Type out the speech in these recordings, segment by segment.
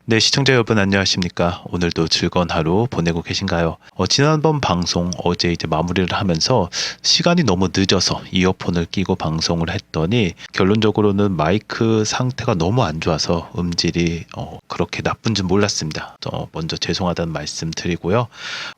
네, 시청자 여러분 안녕하십니까? 오늘도 즐거운 하루 보내고 계신가요? 지난번 방송 어제 이제 마무리를 하면서 시간이 너무 늦어서 이어폰을 끼고 방송을 했더니 결론적으로는 마이크 상태가 너무 안 좋아서 음질이 그렇게 나쁜 줄 몰랐습니다. 먼저 죄송하다는 말씀 드리고요.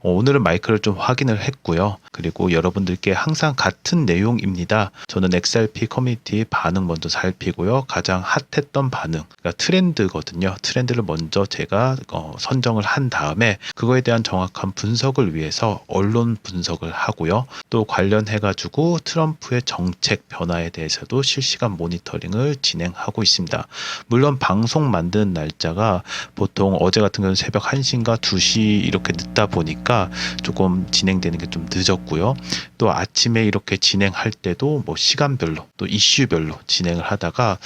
오늘은 마이크를 좀 확인을 했고요. 그리고 여러분들께 항상 같은 내용입니다. 저는 XRP 커뮤니티 반응 먼저 살피고요. 가장 핫했던 반응, 그러니까 트렌드거든요. 트렌드를 먼저 제가 선정을 한 다음에 그거에 대한 정확한 분석을 위해서 언론 분석을 하고요. 또 관련해가지고 트럼프의 정책 변화에 대해서도 실시간 모니터링을 진행하고 있습니다. 물론 방송 만드는 날짜가 보통 어제 같은 경우는 새벽 1시인가 2시 이렇게 늦다 보니까 조금 진행되는 게 좀 늦었고요. 또 아침에 이렇게 진행할 때도 뭐 시간별로 또 이슈별로 진행을 하다가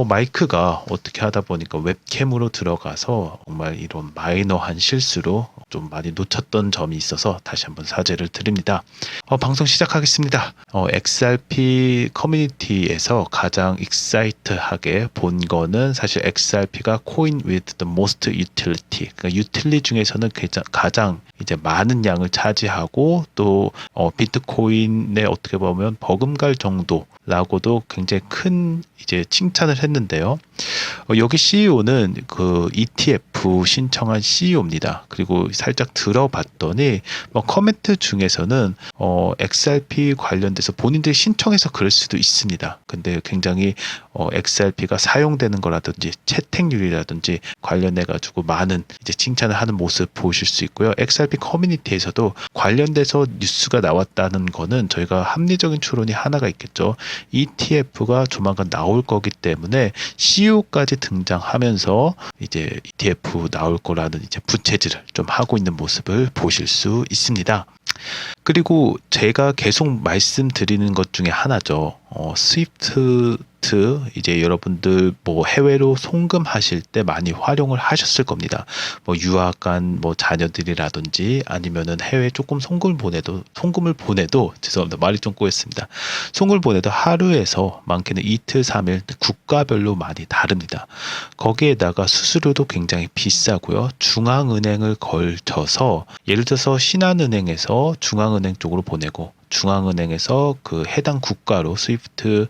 마이크가 어떻게 하다 보니까 웹캠으로 들어가서 정말 이런 마이너한 실수로 좀 많이 놓쳤던 점이 있어서 다시 한번 사죄를 드립니다. 방송 시작하겠습니다. XRP 커뮤니티에서 가장 익사이트하게 본 거는 사실 XRP가 coin with the most utility, 그러니까 유틸리 중에서는 가장 이제 많은 양을 차지하고 또 비트코인에 어떻게 보면 버금갈 정도라고도 굉장히 큰 이제 칭찬을 했는데요. 여기 CEO는 그 ETF 신청한 CEO입니다. 그리고 살짝 들어봤더니 커멘트 중에서는 XRP 관련돼서 본인들이 신청해서 그럴 수도 있습니다. 근데 굉장히 XRP가 사용되는 거라든지 채택률이라든지 관련해 가지고 많은 이제 칭찬을 하는 모습 보실 수 있고요. XRP 커뮤니티에서도 관련돼서 뉴스가 나왔다는 거는 저희가 합리적인 추론이 하나가 있겠죠. ETF가 조만간 나올 거기 때문에 CEO까지 등장하면서 이제 ETF 나올 거라는 이제 부채질을 좀 하고 있는 모습을 보실 수 있습니다. 그리고 제가 계속 말씀드리는 것 중에 하나죠. 스위프트 이제 여러분들 뭐 해외로 송금하실 때 많이 활용을 하셨을 겁니다. 뭐 유학 간 뭐 자녀들이라든지 아니면은 해외 조금 송금을 보내도 죄송합니다. 말이 좀 꼬였습니다. 송금을 보내도 하루에서 많게는 이틀, 3일 국가별로 많이 다릅니다. 거기에다가 수수료도 굉장히 비싸고요. 중앙은행을 걸쳐서 예를 들어서 신한은행에서 중앙은행 쪽으로 보내고 중앙은행에서 그 해당 국가로 스위프트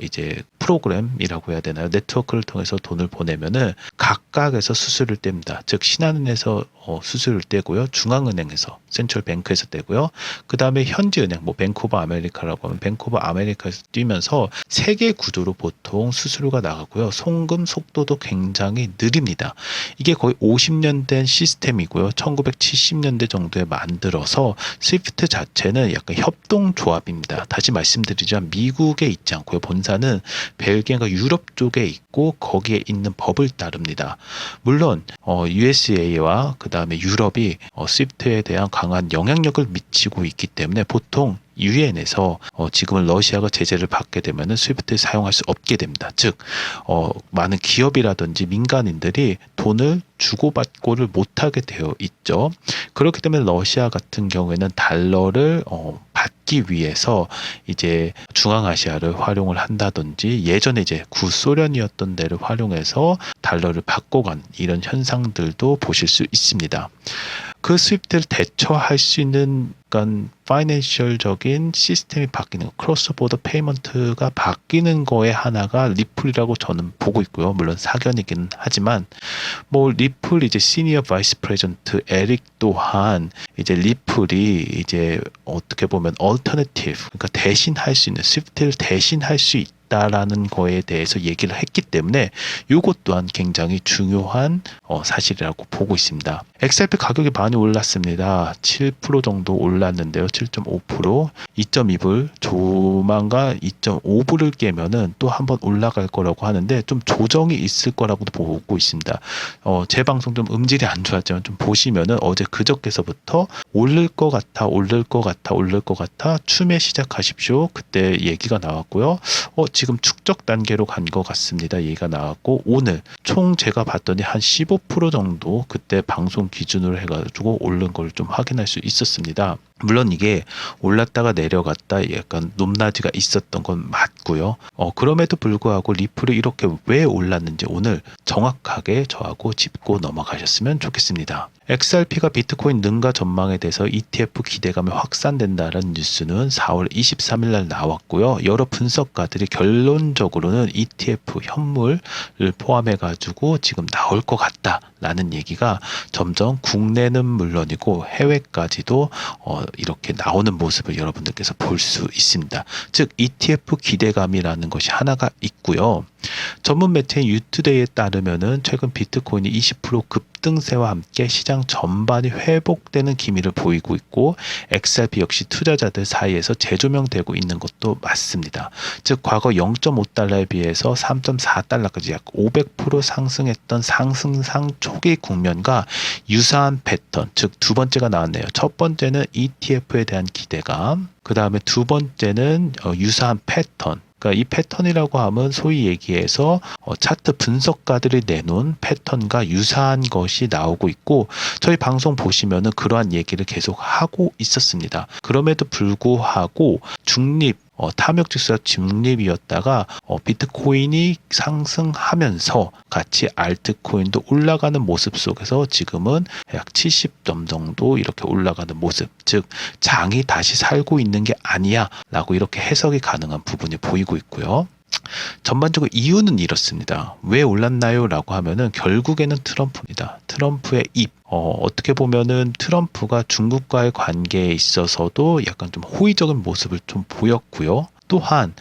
이제 프로그램이라고 해야 되나요? 네트워크를 통해서 돈을 보내면은 각각에서 수수료를 뗍니다. 즉 신한은행에서 수수료를 떼고요. 중앙은행에서 센트럴뱅크에서 떼고요. 그 다음에 현지은행 뭐 뱅크 오브 아메리카라고 하면 뱅크 오브 아메리카에서 뛰면서 세 개 구조로 보통 수수료가 나가고요. 송금 속도도 굉장히 느립니다. 이게 거의 50년 된 시스템이고요. 1970년대 정도에 만들어서 스위프트 자체는 약간 협동조합입니다. 다시 말씀드리자면 미국에 있지 않고요. 본사는 벨기에가 유럽 쪽에 있고 거기에 있는 법을 따릅니다. 물론 USA와 그 다음에 유럽이 스위프트에 대한 강한 영향력을 미치고 있기 때문에 보통 유엔에서 지금은 러시아가 제재를 받게 되면 스위프트를 사용할 수 없게 됩니다. 즉 많은 기업이라든지 민간인들이 돈을 주고받고를 못하게 되어 있죠. 그렇기 때문에 러시아 같은 경우에는 달러를 받기 위해서 이제 중앙아시아를 활용을 한다든지 예전에 이제 구소련이었던 데를 활용해서 달러를 바꿔간 이런 현상들도 보실 수 있습니다. 그 스위프트를 대처할 수 있는 그러니까 파이낸셜적인 시스템이 바뀌는 거, 크로스 보더 페이먼트가 바뀌는 거에 하나가 리플이라고 저는 보고 있고요. 물론 사견이긴 하지만 뭐 리플 이제 시니어 바이스 프레젠트 에릭 또한 이제 리플이 이제 어떻게 보면 얼터너티브 그러니까 대신할 수 있는 스위프트를 대신할 수 있다라는 거에 대해서 얘기를 했기 때문에 이것 또한 굉장히 중요한 사실이라고 보고 있습니다. XRP 가격이 많이 올랐습니다. 7% 정도 올랐는데요. 7.5%, 2.2불, 조만간 2.5불을 깨면은 또 한번 올라갈 거라고 하는데 좀 조정이 있을 거라고도 보고 있습니다. 제 방송 좀 음질이 안 좋았지만 좀 보시면은 어제 그저께서부터 오를 것 같아 추매 시작하십시오. 그때 얘기가 나왔고요. 지금 축적 단계로 간 것 같습니다. 얘기가 나왔고 오늘 총 제가 봤더니 한 15% 정도 그때 방송 기준으로 해가지고 오른 걸 좀 확인할 수 있었습니다. 물론 이게 올랐다가 내려갔다 약간 높낮이가 있었던 건 맞고요. 그럼에도 불구하고 리플이 이렇게 왜 올랐는지 오늘 정확하게 저하고 짚고 넘어가셨으면 좋겠습니다. XRP가 비트코인 능가 전망에 대해서 ETF 기대감이 확산된다는 뉴스는 4월 23일 날 나왔고요. 여러 분석가들이 결론적으로는 ETF 현물을 포함해 가지고 지금 나올 것 같다라는 얘기가 점점 국내는 물론이고 해외까지도 이렇게 나오는 모습을 여러분들께서 볼 수 있습니다. 즉 ETF 기대감이라는 것이 하나가 있고요. 전문 매체인 유투데이에 따르면은 최근 비트코인이 20% 급등세와 함께 시장 전반이 회복되는 기미를 보이고 있고 XRP 역시 투자자들 사이에서 재조명되고 있는 것도 맞습니다. 즉 과거 0.5달러에 비해서 3.4달러까지 약 500% 상승했던 상승상 초기 국면과 유사한 패턴, 즉 두 번째가 나왔네요. 첫 번째는 ETF에 대한 기대감, 그 다음에 두 번째는 유사한 패턴. 그러니까 이 패턴이라고 하면 소위 얘기해서 차트 분석가들이 내놓은 패턴과 유사한 것이 나오고 있고 저희 방송 보시면은 그러한 얘기를 계속 하고 있었습니다. 그럼에도 불구하고 탐욕 지수가 중립이었다가 비트코인이 상승하면서 같이 알트코인도 올라가는 모습 속에서 지금은 약 70점 정도 이렇게 올라가는 모습, 즉 장이 다시 살고 있는 게 아니야 라고 이렇게 해석이 가능한 부분이 보이고 있고요. 전반적으로 이유는 이렇습니다. 왜 올랐나요? 라고 하면은 결국에는 트럼프입니다. 트럼프의 입. 어떻게 보면은 트럼프가 중국과의 관계에 있어서도 약간 좀 호의적인 모습을 좀 보였고요. 또한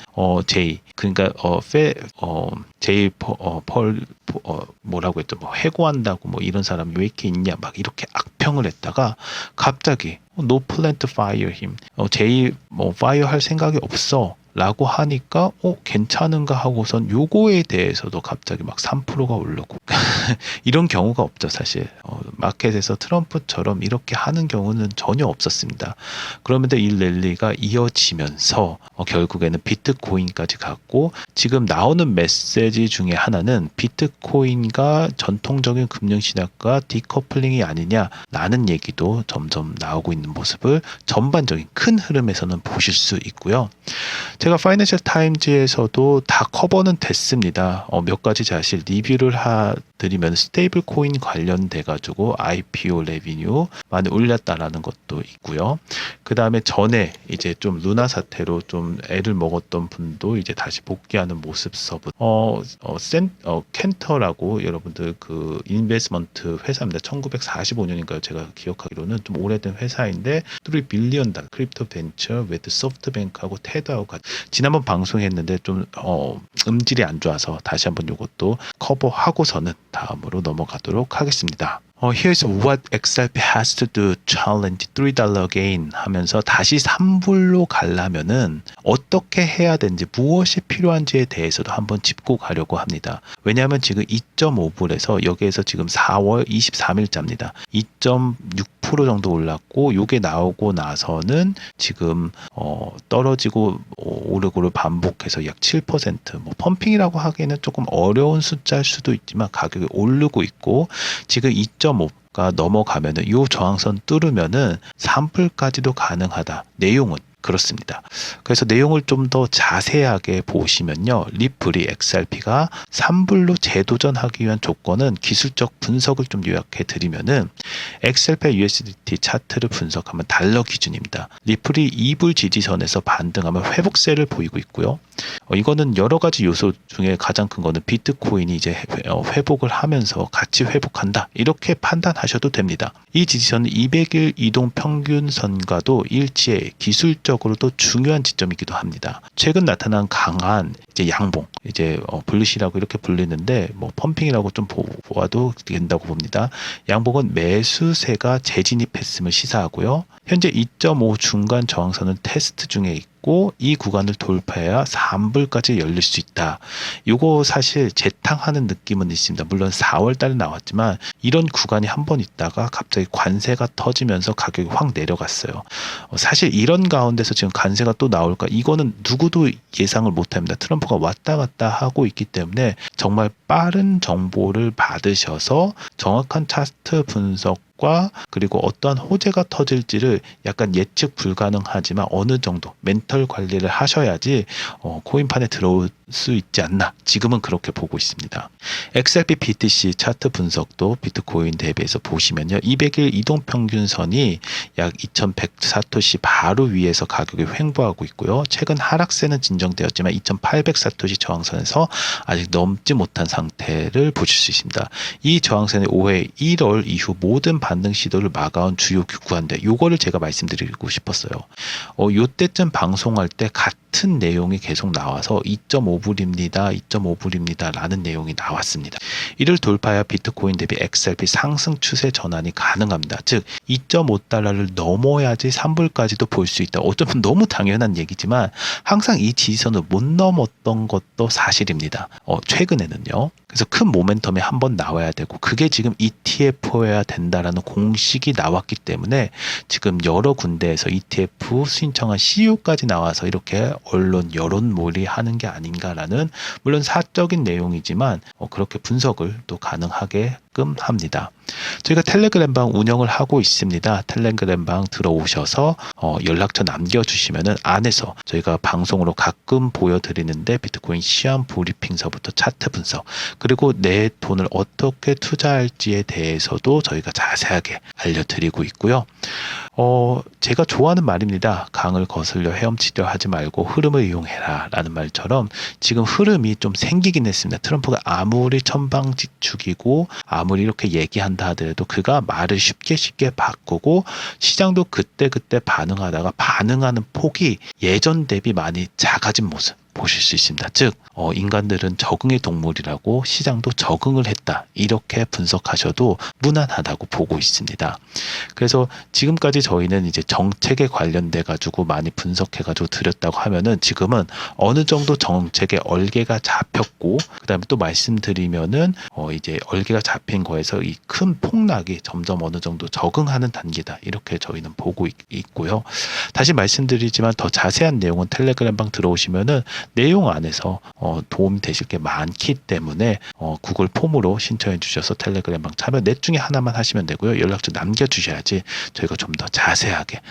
뭐라고 했죠? 뭐 해고한다고 뭐 이런 사람이 왜 이렇게 있냐 막 이렇게 악평을 했다가 갑자기 no plan to fire him. 제이 fire 할 생각이 없어. 라고 하니까 괜찮은가 하고선 요거에 대해서도 갑자기 막 3%가 오르고 이런 경우가 없죠. 사실 마켓에서 트럼프처럼 이렇게 하는 경우는 전혀 없었습니다. 그런데 이 랠리가 이어지면서 결국에는 비트코인까지 갔고 지금 나오는 메시지 중에 하나는 비트코인과 전통적인 금융시장과 디커플링이 아니냐라는 얘기도 점점 나오고 있는 모습을 전반적인 큰 흐름에서는 보실 수 있고요. 제가 파이낸셜 타임즈에서도 다 커버는 됐습니다. 몇 가지 사실 리뷰를 드리면 스테이블 코인 관련돼 가지고 IPO 레비뉴 많이 올렸다라는 것도 있고요. 그 다음에 전에 이제 좀 루나 사태로 좀 애를 먹었던 분도 이제 다시 복귀하는 모습 서브. 켄터라고 여러분들 그 인베스먼트 회사입니다. 1945년인가요? 제가 기억하기로는 좀 오래된 회사인데 $3 빌리언 크립토 벤처 with 소프트뱅크하고 테드하고 같이 지난번 방송했는데 좀 음질이 안 좋아서 다시 한번 이것도 커버하고서는 다음으로 넘어가도록 하겠습니다. Here's what XRP has to do challenge $3 gain 하면서 다시 3불로 가려면은 어떻게 해야 되는지 무엇이 필요한지에 대해서도 한번 짚고 가려고 합니다. 왜냐하면 지금 2.5불에서 여기에서 지금 4월 23일자입니다. 2.6% 정도 올랐고 요게 나오고 나서는 지금 떨어지고 오르고를 반복해서 약 7% 펌핑이라고 하기에는 조금 어려운 숫자일 수도 있지만 가격이 오르고 있고 지금 2.5가 넘어가면은 이 저항선 뚫으면은 3불까지도 가능하다. 내용은 그렇습니다. 그래서 내용을 좀 더 자세하게 보시면요. 리플이 XRP가 3불로 재도전하기 위한 조건은 기술적 분석을 좀 요약해 드리면은 XRP USDT 차트를 분석하면 달러 기준입니다. 리플이 2불 지지선에서 반등하면 회복세를 보이고 있고요. 이거는 여러 가지 요소 중에 가장 큰 거는 비트코인이 이제 회복을 하면서 같이 회복한다. 이렇게 판단하셔도 됩니다. 이 지지선은 200일 이동 평균선과도 일치해 기술적으로도 중요한 지점이기도 합니다. 최근 나타난 강한 이제 양봉, 이제 블리시라고 이렇게 불리는데 펌핑이라고 좀 보아도 된다고 봅니다. 양봉은 매수세가 재진입했음을 시사하고요. 현재 2.5 중간 저항선은 테스트 중에 있고 이 구간을 돌파해야 3불까지 열릴 수 있다. 이거 사실 재탕하는 느낌은 있습니다. 물론 4월 달에 나왔지만 이런 구간이 한 번 있다가 갑자기 관세가 터지면서 가격이 확 내려갔어요. 사실 이런 가운데서 지금 관세가 또 나올까? 이거는 누구도 예상을 못합니다. 트럼프가 왔다 갔다 하고 있기 때문에 정말 빠른 정보를 받으셔서 정확한 차트 분석 분석과 그리고 어떠한 호재가 터질지를 약간 예측 불가능하지만 어느 정도 멘털 관리를 하셔야지 코인판에 들어올 수 있지 않나, 지금은 그렇게 보고 있습니다. XRP BTC 차트 분석도 비트코인 대비해서 보시면요, 200일 이동평균선이 약 2100 사토시 바로 위에서 가격이 횡보하고 있고요. 최근 하락세는 진정되었지만 2800 사토시 저항선에서 아직 넘지 못한 상태를 보실 수 있습니다. 이 저항선이 올해 1월 이후 모든 반등 시도를 막아온 주요 구간인데, 요거를 제가 말씀드리고 싶었어요. 요때쯤 방송할 때 같은 내용이 계속 나와서 2.5불입니다. 2.5불입니다. 라는 내용이 나왔습니다. 이를 돌파해야 비트코인 대비 XRP 상승 추세 전환이 가능합니다. 즉 2.5달러를 넘어야지 3불까지도 볼 수 있다. 어쩌면 너무 당연한 얘기지만 항상 이 지지선을 못 넘었던 것도 사실입니다. 최근에는요. 그래서 큰 모멘텀이 한번 나와야 되고, 그게 지금 ETF여야 된다라는 공식이 나왔기 때문에 지금 여러 군데에서 ETF 신청한 CEO까지 나와서 이렇게 언론 여론몰이 하는 게 아닌가라는, 물론 사적인 내용이지만 그렇게 분석을 또 가능하게끔 합니다. 저희가 텔레그램방 운영을 하고 있습니다. 텔레그램방 들어오셔서 연락처 남겨주시면은 안에서 저희가 방송으로 가끔 보여드리는데, 비트코인 시황 브리핑서부터 차트 분석, 그리고 내 돈을 어떻게 투자할지에 대해서도 저희가 자세하게 알려드리고 있고요. 제가 좋아하는 말입니다. 강을 거슬려 헤엄치려 하지 말고 흐름을 이용해라 라는 말처럼 지금 흐름이 좀 생기긴 했습니다. 트럼프가 아무리 천방지축이고 아무리 이렇게 얘기한다 하더라도 그가 말을 쉽게 바꾸고 시장도 그때그때 반응하다가 반응하는 폭이 예전 대비 많이 작아진 모습 보실 수 있습니다. 즉 인간들은 적응의 동물이라고 시장도 적응을 했다, 이렇게 분석하셔도 무난하다고 보고 있습니다. 그래서 지금까지 저희는 이제 정책에 관련돼 가지고 많이 분석해 가지고 드렸다고 하면은, 지금은 어느 정도 정책의 얼개가 잡혔고, 그다음에 또 말씀드리면은 이제 얼개가 잡힌 거에서 이 큰 폭락이 점점 어느 정도 적응하는 단계다, 이렇게 저희는 보고 있고요. 다시 말씀드리지만 더 자세한 내용은 텔레그램방 들어오시면은 내용 안에서 도움이 되실 게 많기 때문에 구글 폼으로 신청해 주셔서 텔레그램방 참여 넷 중에 하나만 하시면 되고요. 연락처 남겨주셔야지 저희가 좀 더 자세하게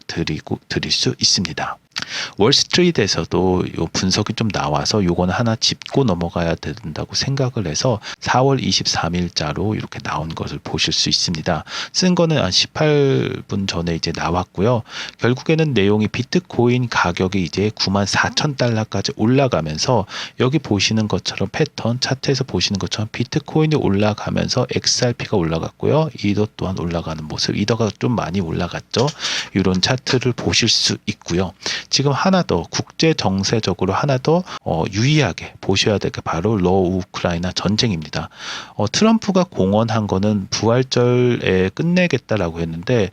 드릴 수 있습니다. 월스트리트에서도 요 분석이 좀 나와서 요거는 하나 짚고 넘어가야 된다고 생각을 해서 4월 23일자로 이렇게 나온 것을 보실 수 있습니다. 쓴 거는 한 18분 전에 이제 나왔고요. 결국에는 내용이 비트코인 가격이 이제 94,000달러까지 올라가면서, 여기 보시는 것처럼 패턴 차트에서 보시는 것처럼 비트코인이 올라가면서 XRP가 올라갔고요. 이더 또한 올라가는 모습, 이더가 좀 많이 올라갔죠. 이런 차트를 보실 수 있고요. 지금 하나 더 국제 정세적으로 하나 더 유의하게 보셔야 될 게 바로 우크라이나 전쟁입니다. 트럼프가 공언한 거는 부활절에 끝내겠다라고 했는데,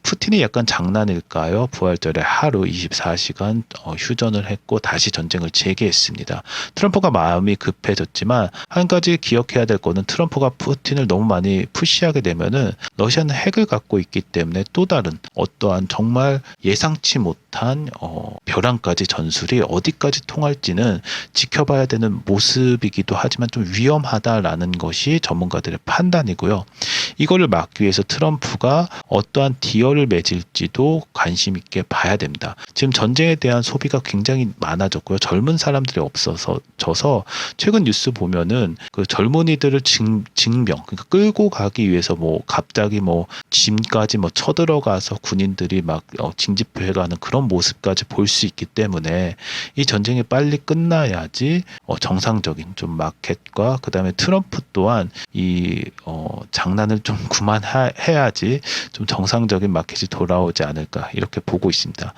푸틴이 약간 장난일까요? 부활절에 하루 24시간 휴전을 했고 다시 전쟁을 재개했습니다. 트럼프가 마음이 급해졌지만 한 가지 기억해야 될 거는, 트럼프가 푸틴을 너무 많이 푸시하게 되면은 러시아는 핵을 갖고 있기 때문에 또 다른 어떠한 정말 예상치 못한 벼랑까지 전술이 어디까지 통할지는 지켜봐야 되는 모습이기도 하지만 좀 위험하다라는 것이 전문가들의 판단이고요. 이거를 막기 위해서 트럼프가 어떠한 디얼을 맺을지도 관심 있게 봐야 됩니다. 지금 전쟁에 대한 소비가 굉장히 많아졌고요. 젊은 사람들이 없어서 최근 뉴스 보면은 그 젊은이들을 징병, 그러니까 끌고 가기 위해서 갑자기 짐까지 쳐들어가서 군인들이 막 징집해가는 그런 모습까지 볼 수 있기 때문에 이 전쟁이 빨리 끝나야지 정상적인 좀 마켓과, 그다음에 트럼프 또한 이 장난을 좀 그만해야지 좀 정상적인 마켓이 돌아오지 않을까, 이렇게 보고 있습니다.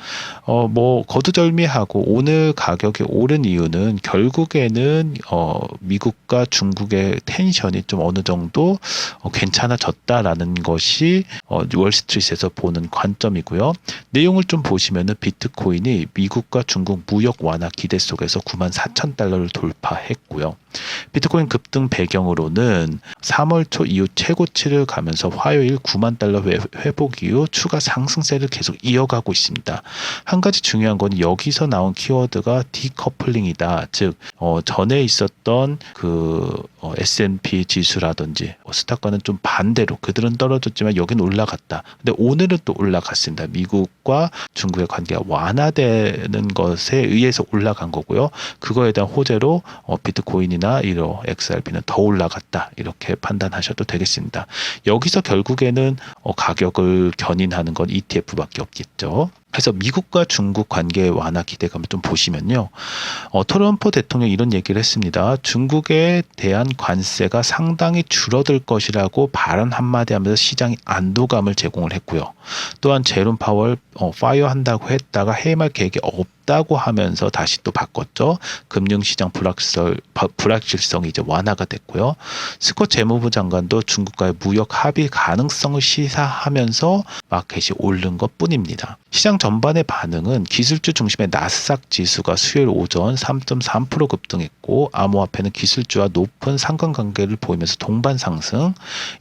거두절미하고 오늘 가격이 오른 이유는 결국에는 미국과 중국의 텐션이 좀 어느 정도 괜찮아졌다라는 것이 월스트리트에서 보는 관점이고요. 내용을 좀 보시면은 비트코인이 미국과 중국 무역 완화 기대 속에서 94,000달러를 돌파했고요. 비트코인 급등 배경으로는 3월 초 이후 최고치를 가면서 화요일 9만 달러 회복 이후 추가 상승세를 계속 이어가고 있습니다. 한 가지 중요한 건 여기서 나온 키워드가 디커플링이다. 즉 전에 있었던 그 S&P 지수라든지 스탁과는 좀 반대로 그들은 떨어졌지만 여긴 올라갔다. 근데 오늘은 또 올라갔습니다. 미국과 중국의 관계가 완화되는 것에 의해서 올라간 거고요. 그거에 대한 호재로 비트코인이나 이런 XRP는 더 올라갔다. 이렇게 판단하셔도 되겠습니다. 여기서 결국에는 가격을 견인하는 건 ETF밖에 없겠죠. 그래서 미국과 중국 관계 완화 기대감을 좀 보시면요. 트럼프 대통령이 이런 얘기를 했습니다. 중국에 대한 관세가 상당히 줄어들 것이라고 발언 한마디 하면서 시장에 안도감을 제공을 했고요. 또한 제롬 파월 파이어한다고 했다가 해임할 계획이 없다고 하면서 다시 또 바꿨죠. 금융시장 불확실성이 이제 완화가 됐고요. 스콧 재무부 장관도 중국과의 무역 합의 가능성을 시사하면서 마켓이 오른 것뿐입니다. 시장 전반의 반응은 기술주 중심의 나스닥 지수가 수요일 오전 3.3% 급등했고 암호화폐는 기술주와 높은 상관관계를 보이면서 동반 상승.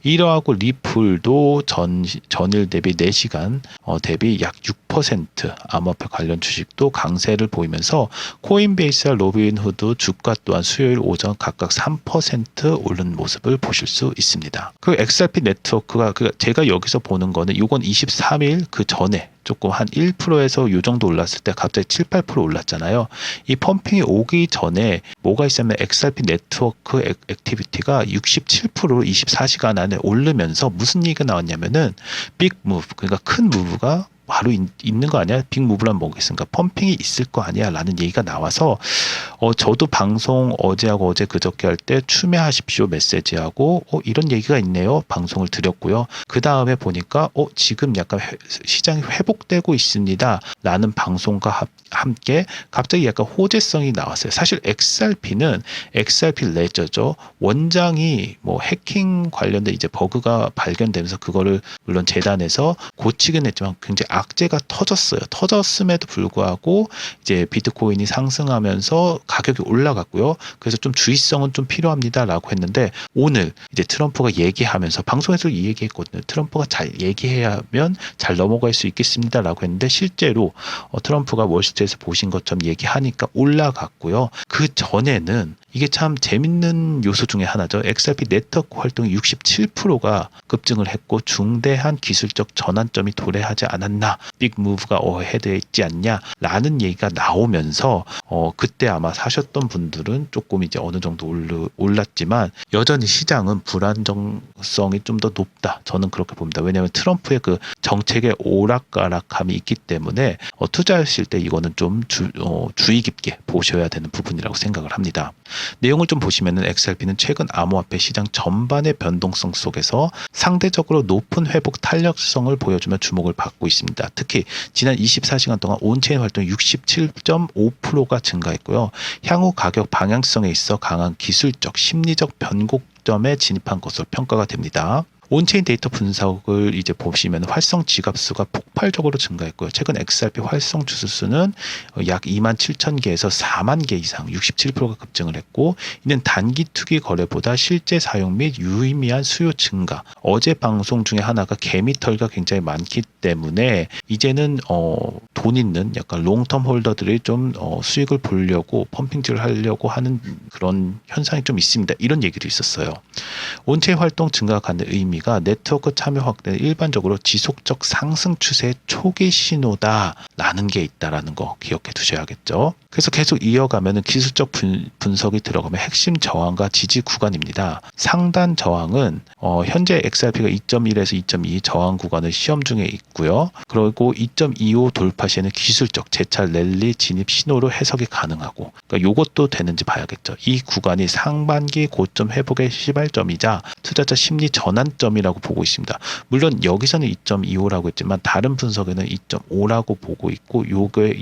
이러하고 리플도 전일 대비 4시간 대비 약 6% 암호화폐 관련 주식도 강세를 보이면서 코인베이스와 로빈후드 주가 또한 수요일 오전 각각 3% 오른 모습을 보실 수 있습니다. 그 XRP 네트워크가 제가 여기서 보는 거는 이건 23일 그 전에 조금 한 1%에서 요 정도 올랐을 때 갑자기 7, 8% 올랐잖아요. 이 펌핑이 오기 전에 뭐가 있었냐면 XRP 네트워크 액티비티가 67%로 24시간 안에 오르면서 무슨 얘기가 나왔냐면은 빅 무브, 그러니까 큰 무브가 바로 있는 거 아니야? 빅 무브란 뭐겠습니까? 펌핑이 있을 거 아니야? 라는 얘기가 나와서 저도 방송 어제하고 어제 그저께 할 때 추매하십시오 메시지하고 이런 얘기가 있네요. 방송을 드렸고요. 그 다음에 보니까 지금 약간 시장이 회복되고 있습니다. 라는 방송과 함께 갑자기 약간 호재성이 나왔어요. 사실 XRP는 XRP 레저죠. 원장이 뭐 해킹 관련된 이제 버그가 발견되면서 그거를 물론 재단에서 고치긴 했지만 굉장히 악재가 터졌어요. 터졌음에도 불구하고 이제 비트코인이 상승하면서 가격이 올라갔고요. 그래서 좀 주의성은 좀 필요합니다라고 했는데 오늘 이제 트럼프가 얘기하면서 방송에서 이 얘기했거든요. 트럼프가 잘 얘기하면 잘 넘어갈 수 있겠습니다라고 했는데 실제로 트럼프가 월스트리트에서 보신 것처럼 얘기하니까 올라갔고요. 그 전에는 이게 참 재밌는 요소 중에 하나죠. XRP 네트워크 활동이 67%가 급증을 했고 중대한 기술적 전환점이 도래하지 않았나, 빅 무브가 어헤드에 있지 않냐 라는 얘기가 나오면서 그때 아마 사셨던 분들은 조금 이제 어느 정도 올랐지만 여전히 시장은 불안정성이 좀 더 높다. 저는 그렇게 봅니다. 왜냐하면 트럼프의 그 정책의 오락가락함이 있기 때문에 투자하실 때 이거는 좀 주의 깊게 보셔야 되는 부분이라고 생각을 합니다. 내용을 좀 보시면은 XRP는 최근 암호화폐 시장 전반의 변동성 속에서 상대적으로 높은 회복 탄력성을 보여주며 주목을 받고 있습니다. 특히 지난 24시간 동안 온체인 활동이 67.5%가 증가했고요. 향후 가격 방향성에 있어 강한 기술적, 심리적 변곡점에 진입한 것으로 평가가 됩니다. 온체인 데이터 분석을 이제 보시면 활성 지갑수가 폭발적으로 증가했고요. 최근 XRP 활성 주수수는 약 27,000개에서 4만 개 이상 67%가 급증을 했고 이는 단기 투기 거래보다 실제 사용 및 유의미한 수요 증가. 어제 방송 중에 하나가 개미털가 굉장히 많기 때문에 이제는 돈 있는 약간 롱텀 홀더들이 좀 수익을 보려고 펌핑질을 하려고 하는 그런 현상이 좀 있습니다. 이런 얘기도 있었어요. 온체인 활동 증가가 갖는 의미가 네트워크 참여 확대는 일반적으로 지속적 상승 추세의 초기 신호다라는 게 있다라는 거 기억해 두셔야겠죠. 그래서 계속 이어가면은 기술적 분석이 들어가면 핵심 저항과 지지 구간입니다. 상단 저항은 현재 XRP가 2.1에서 2.2 저항 구간을 시험 중에 있고요. 그리고 2.25 돌파 시에는 기술적 재차 랠리 진입 신호로 해석이 가능하고 그러니까 이것도 되는지 봐야겠죠. 이 구간이 상반기 고점 회복의 시발점이자 투자자 심리 전환점이라고 보고 있습니다. 물론 여기서는 2.25라고 했지만 다른 분석에는 2.5라고 보고 있고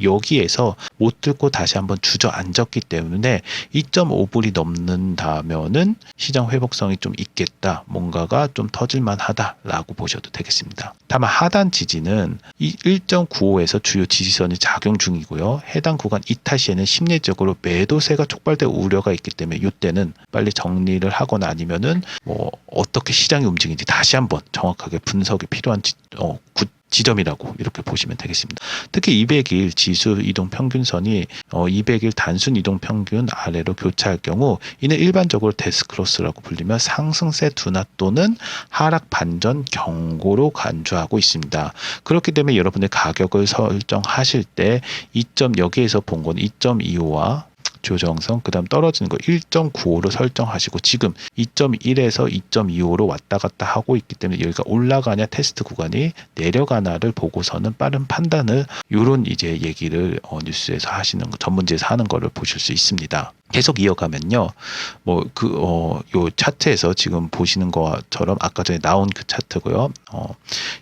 여기에서 못 들고 다시 한번 주저앉았기 때문에 2.5불이 넘는다면은 시장 회복성이 좀 있겠다. 뭔가가 좀 터질만 하다라고 보셔도 되겠습니다. 다만 하단 지지는 1.95에서 주요 지지선이 작용 중이고요. 해당 구간 이탈 시에는 심리적으로 매도세가 촉발될 우려가 있기 때문에 이때는 빨리 정리를 하거나 아니면은 뭐 어떻게 시장이 움직이는지 다시 한번 정확하게 분석이 필요한 지점이라고 이렇게 보시면 되겠습니다. 특히 200일 지수 이동 평균선이 200일 단순 이동 평균 아래로 교차할 경우 이는 일반적으로 데스크로스라고 불리며 상승세 둔화 또는 하락 반전 경고로 간주하고 있습니다. 그렇기 때문에 여러분의 가격을 설정하실 때 여기에서 본 건 2.25와 조정선 그 다음 떨어지는 거 1.95로 설정하시고 지금 2.1에서 2.25로 왔다 갔다 하고 있기 때문에 여기가 올라가냐 테스트 구간이 내려가나를 보고서는 빠른 판단을 이런 이제 얘기를 뉴스에서 하시는 거 전문지에서 하는 거를 보실 수 있습니다. 계속 이어가면요, 요 차트에서 지금 보시는 것처럼 아까 전에 나온 그 차트고요.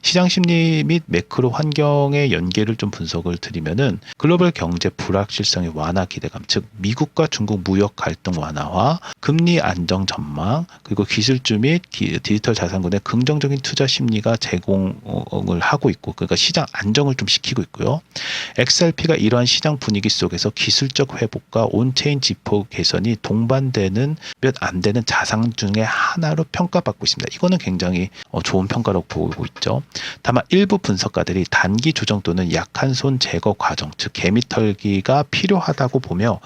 시장 심리 및 매크로 환경의 연계를 좀 분석을 드리면은 글로벌 경제 불확실성의 완화 기대감, 즉 미국과 중국 무역 갈등 완화와 금리 안정 전망, 그리고 기술주 및 디지털 자산군의 긍정적인 투자 심리가 제공을 하고 있고, 그러니까 시장 안정을 좀 시키고 있고요. XRP가 이러한 시장 분위기 속에서 기술적 회복과 온체인 지표 개선이 동반되는 몇 안 되는 자산 중에 하나로 평가받고 있습니다. 이거는 굉장히 좋은 평가라고 보고 있죠. 다만 일부 분석가들이 단기 조정 또는 약한 손 제거 과정, 즉 개미털기가 필요하다고 보며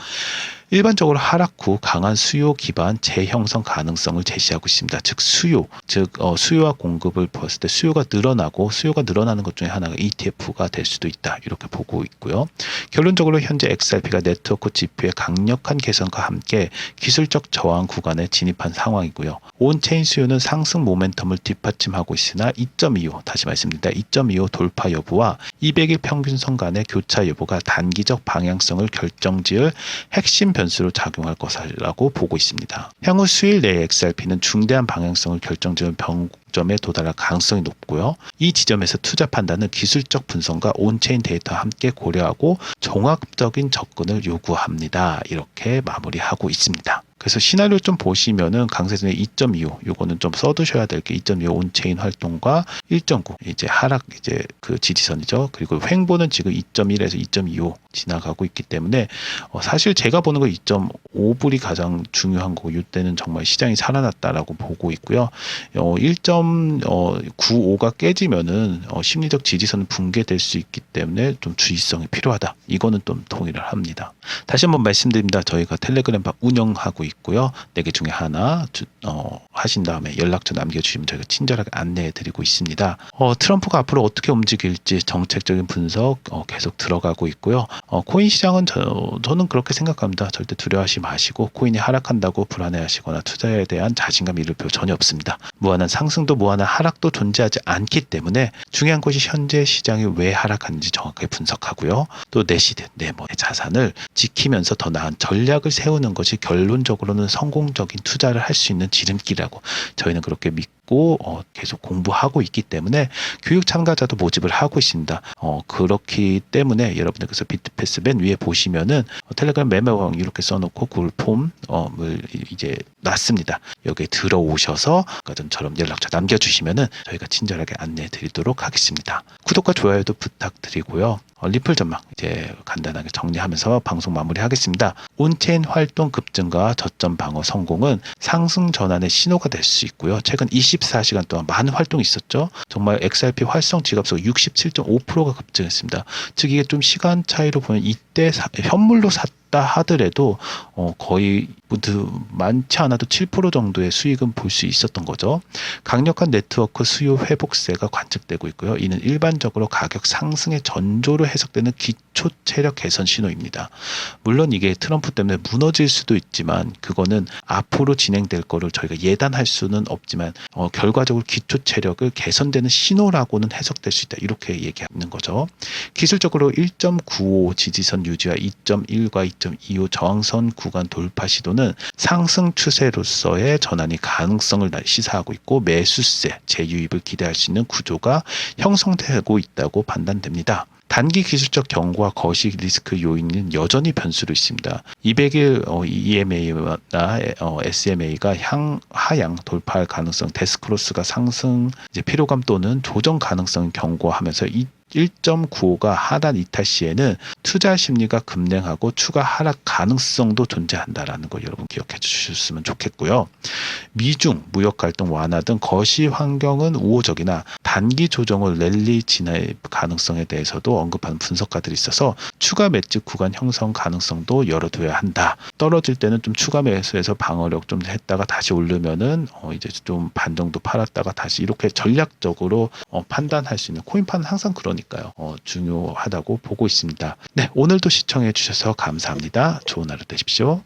일반적으로 하락 후 강한 수요 기반 재형성 가능성을 제시하고 있습니다. 즉 수요와 공급을 봤을 때 수요가 늘어나는 것 중에 하나가 ETF가 될 수도 있다. 이렇게 보고 있고요. 결론적으로 현재 XRP가 네트워크 지표의 강력한 개선과 함께 기술적 저항 구간에 진입한 상황이고요. 온체인 수요는 상승 모멘텀을 뒷받침하고 있으나 2.25, 다시 말씀드립니다. 2.25 돌파 여부와 200일 평균선 간의 교차 여부가 단기적 방향성을 결정지을 핵심 변수로 작용할 것이라고 보고 있습니다. 향후 수일 내에 XRP는 중대한 방향성을 결정지을 변곡점에 도달할 가능성이 높고요. 이 지점에서 투자 판단은 기술적 분석과 온체인 데이터와 함께 고려하고 종합적인 접근을 요구합니다. 이렇게 마무리하고 있습니다. 그래서 시나리오 좀 보시면은 강세전의 2.25 요거는 좀 써두셔야 될 게 2.25 온체인 활동과 1.9 이제 하락 이제 그 지지선이죠. 그리고 횡보는 지금 2.1에서 2.25 지나가고 있기 때문에 사실 제가 보는 거 2.5불이 가장 중요한 거고 이때는 정말 시장이 살아났다라고 보고 있고요. 1.95가 깨지면은 심리적 지지선은 붕괴될 수 있기 때문에 좀 주의성이 필요하다. 이거는 좀 동의를 합니다. 다시 한번 말씀드립니다. 저희가 텔레그램 운영하고 있고요. 4개 중에 하나 하신 다음에 연락처 남겨주시면 저희가 친절하게 안내해드리고 있습니다. 트럼프가 앞으로 어떻게 움직일지 정책적인 분석 계속 들어가고 있고요. 코인 시장은 저는 그렇게 생각합니다. 절대 두려워하지 마시고 코인이 하락한다고 불안해하시거나 투자에 대한 자신감 잃을 필요 전혀 없습니다. 무한한 상승도 무한한 하락도 존재하지 않기 때문에 중요한 것이 현재 시장이 왜 하락하는지 정확하게 분석하고요. 또 내 시대, 내 자산을 지키면서 더 나은 전략을 세우는 것이 결론적으로는 성공적인 투자를 할 수 있는 지름길이라고 저희는 그렇게 믿고 계속 공부하고 있기 때문에 교육 참가자도 모집을 하고 있습니다. 그렇기 때문에 여러분들께서 비트패스 맨 위에 보시면은 텔레그램 매매왕 이렇게 써놓고 구글 폼을 이제 놨습니다. 여기에 들어오셔서 아까 전처럼 연락처 남겨주시면은 저희가 친절하게 안내해드리도록 하겠습니다. 구독과 좋아요도 부탁드리고요. 리플 전망 이제 간단하게 정리하면서 방송 마무리하겠습니다. 온체인 활동 급증과 저점 방어 성공은 상승 전환의 신호가 될 수 있고요. 최근 24시간 동안 많은 활동이 있었죠. 정말 XRP 활성 지갑수가 67.5%가 급증했습니다. 즉 이게 좀 시간 차이로 보면 이때 현물로 샀다 하더라도 거의 많지 않아도 7% 정도의 수익은 볼 수 있었던 거죠. 강력한 네트워크 수요 회복세가 관측되고 있고요. 이는 일반적으로 가격 상승의 전조로 해석되는 기초 체력 개선 신호입니다. 물론 이게 트럼프 때문에 무너질 수도 있지만 그거는 앞으로 진행될 거를 저희가 예단할 수는 없지만 결과적으로 기초 체력을 개선되는 신호라고는 해석될 수 있다. 이렇게 얘기하는 거죠. 기술적으로 1.95 지지선 유지와 2.1과 2.25 저항선 구간 돌파 시도는 상승 추세로서의 전환이 가능성을 시사하고 있고 매수세, 재유입을 기대할 수 있는 구조가 형성되고 있다고 판단됩니다. 단기 기술적 경고와 거시 리스크 요인은 여전히 변수로 있습니다. 200일 EMA나 SMA가 하향 돌파할 가능성, 데스크로스가 상승 피로감 또는 조정 가능성 경고하면서 1.95가 하단 이탈 시에는 투자 심리가 급냉하고 추가 하락 가능성도 존재한다라는 거 여러분 기억해 주셨으면 좋겠고요. 미중 무역 갈등 완화 등 거시 환경은 우호적이나 단기 조정을 랠리 진화의 가능성에 대해서도 언급하는 분석가들이 있어서 추가 매집 구간 형성 가능성도 열어둬야 한다. 떨어질 때는 좀 추가 매수해서 방어력 좀 했다가 다시 오르면은 이제 좀 반 정도 팔았다가 다시 이렇게 전략적으로 판단할 수 있는 코인판은 항상 그러니까요. 중요하다고 보고 있습니다. 네, 오늘도 시청해 주셔서 감사합니다. 좋은 하루 되십시오.